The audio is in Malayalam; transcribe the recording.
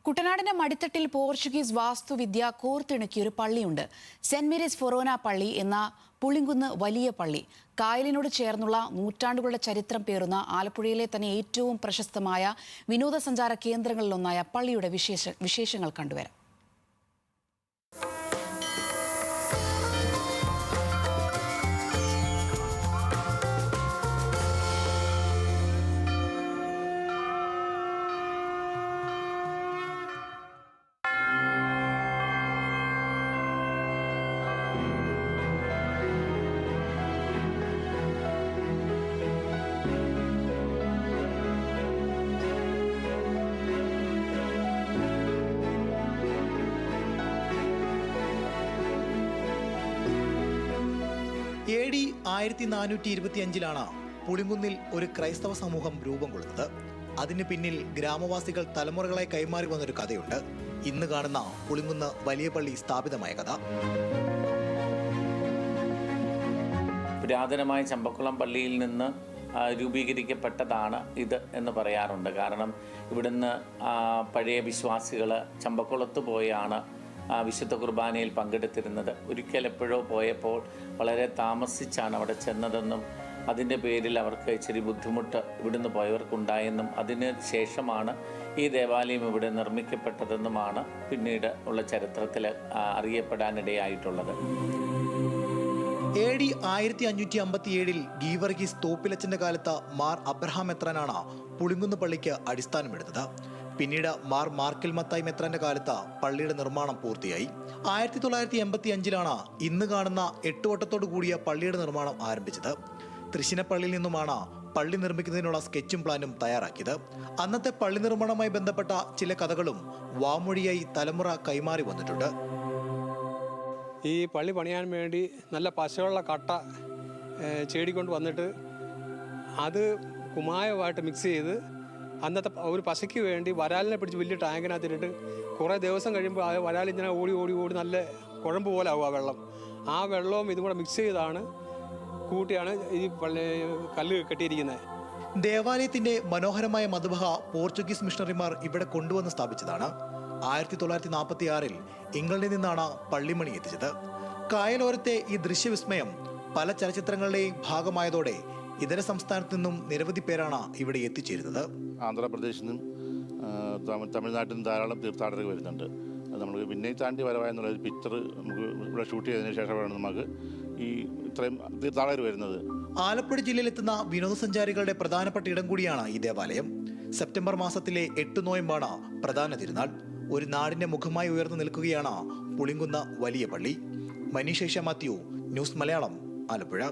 കുട്ടനാടിന്റെ മടിത്തട്ടിൽ പോർച്ചുഗീസ് വാസ്തുവിദ്യ കോർത്തിണക്കിയ ഒരു പള്ളിയുണ്ട്. സെന്റ് മേരീസ് ഫൊറോന പള്ളി എന്ന പുളിങ്കുന്ന് വലിയ പള്ളി. കായലിനോട് ചേർന്നുള്ള നൂറ്റാണ്ടുകളുടെ ചരിത്രം പേറുന്ന ആലപ്പുഴയിലെ തന്നെ ഏറ്റവും പ്രശസ്തമായ വിനോദസഞ്ചാര കേന്ദ്രങ്ങളിലൊന്നായ പള്ളിയുടെ വിശേഷങ്ങൾ കണ്ടുവരാം. AD 1425 പുളിങ്കുന്നിൽ ഒരു ക്രൈസ്തവ സമൂഹം രൂപം കൊള്ളുന്നത്. അതിന് പിന്നിൽ ഗ്രാമവാസികൾ തലമുറകളായി കൈമാറി വന്നൊരു കഥയുണ്ട്. ഇന്ന് കാണുന്ന പുളിങ്കുന്ന് വലിയ പള്ളി സ്ഥാപിതമായ കഥ. പുരാതനമായ ചമ്പക്കുളം പള്ളിയിൽ നിന്ന് രൂപീകരിക്കപ്പെട്ടതാണ് ഇത് എന്ന് പറയാറുണ്ട്. കാരണം ഇവിടുന്ന് പഴയ വിശ്വാസികൾ ചമ്പക്കുളത്ത് പോയാണ് വിശുദ്ധ കുർബാനയിൽ പങ്കെടുത്തിരുന്നത്. ഒരിക്കൽ എപ്പോഴോ പോയപ്പോൾ വളരെ താമസിച്ചാണ് അവിടെ ചെന്നതെന്നും അതിൻ്റെ പേരിൽ അവർക്ക് ഇച്ചിരി ബുദ്ധിമുട്ട് ഇവിടുന്ന് പോയവർക്കുണ്ടായെന്നും അതിന് ശേഷമാണ് ഈ ദേവാലയം ഇവിടെ നിർമ്മിക്കപ്പെട്ടതെന്നുമാണ് പിന്നീട് ഉള്ള ചരിത്രത്തിൽ അറിയപ്പെടാനിടയായിട്ടുള്ളത്. AD 1557 ഗീവർഗീസ് തോപ്പിലച്ചൻ്റെ കാലത്ത് മാർ അബ്രഹാം മെത്രാനാണ് പുളിങ്കുന്ന് പള്ളിക്ക് അടിസ്ഥാനമിടുന്നത്. പിന്നീട് മാർ മാർക്കിൽ മത്തായി മെത്രാന്റെ കാലത്ത് പള്ളിയുടെ നിർമ്മാണം പൂർത്തിയായി. 1985 ഇന്ന് കാണുന്ന 8 വട്ടത്തോടു കൂടിയ പള്ളിയുടെ നിർമ്മാണം ആരംഭിച്ചത്. തൃശ്ശിനപ്പള്ളിയിൽ നിന്നുമാണ് പള്ളി നിർമ്മിക്കുന്നതിനുള്ള സ്കെച്ചും പ്ലാനും തയ്യാറാക്കിയത്. അന്നത്തെ പള്ളി നിർമ്മാണവുമായി ബന്ധപ്പെട്ട ചില കഥകളും വാമൊഴിയായി തലമുറ കൈമാറി വന്നിട്ടുണ്ട്. ഈ പള്ളി പണിയാൻ വേണ്ടി നല്ല പശയുള്ള കട്ട ചേടിക്കൊണ്ട് വന്നിട്ട് അത് കുമ്മായമായിട്ട് മിക്സ് ചെയ്ത് അന്നത്തെ ഒരു പശയ്ക്ക് വേണ്ടി വരാലിനെ പിടിച്ച് വലിയ ടാങ്കിനകത്തിട്ട് കുറേ ദിവസം കഴിയുമ്പോൾ ആ വരാലിങ്ങനെ ഓടി ഓടി ഓടി നല്ല കുഴമ്പ് പോലെ ആവും ആ വെള്ളം. ആ വെള്ളവും ഇതും കൂടെ മിക്സ് ചെയ്താണ് കൂട്ടിയാണ് ഈ കല്ല് കെട്ടിയിരിക്കുന്നത്. ദേവാലയത്തിന്റെ മനോഹരമായ മധുബഹ പോർച്ചുഗീസ് മിഷണറിമാർ ഇവിടെ കൊണ്ടുവന്ന് സ്ഥാപിച്ചതാണ്. 1946 ഇംഗ്ലണ്ടിൽ നിന്നാണ് പള്ളിമണി എത്തിച്ചത്. കായലോരത്തെ ഈ ദൃശ്യവിസ്മയം പല ചലച്ചിത്രങ്ങളുടെയും ഭാഗമായതോടെ ഇതര സംസ്ഥാനത്തു നിന്നും നിരവധി പേരാണ് ഇവിടെ എത്തിച്ചേരുന്നത്. ആന്ധ്രാപ്രദേശിൽ നിന്നും തമിഴ്നാട്ടിൽ നിന്നും ധാരാളം തീർത്ഥാടകർ വരുന്നുണ്ട്. നമ്മൾ പിന്നെ താണ്ടി വരവായെന്നുള്ളൊരു പിക്ചർ നമുക്ക് ഇവിടെ ഷൂട്ട് ചെയ്തതിന് ശേഷമാണ് നമുക്ക് ഈ ഇത്രയും തീർത്ഥാടകർ വരുന്നത്. ആലപ്പുഴ ജില്ലയിലെത്തുന്ന വിനോദസഞ്ചാരികളുടെ പ്രധാനപ്പെട്ട ഇടം കൂടിയാണ് ഈ ദേവാലയം. സെപ്റ്റംബർ മാസത്തിലെ 8 നോയമ്പാണ് പ്രധാന തിരുനാൾ. ഒരു നാടിന്റെ മുഖമായി ഉയർന്നു നിൽക്കുകയാണ് പുളിങ്കുന്ന വലിയ പള്ളി. മനീഷ് മാത്യു, ന്യൂസ് മലയാളം, ആലപ്പുഴ.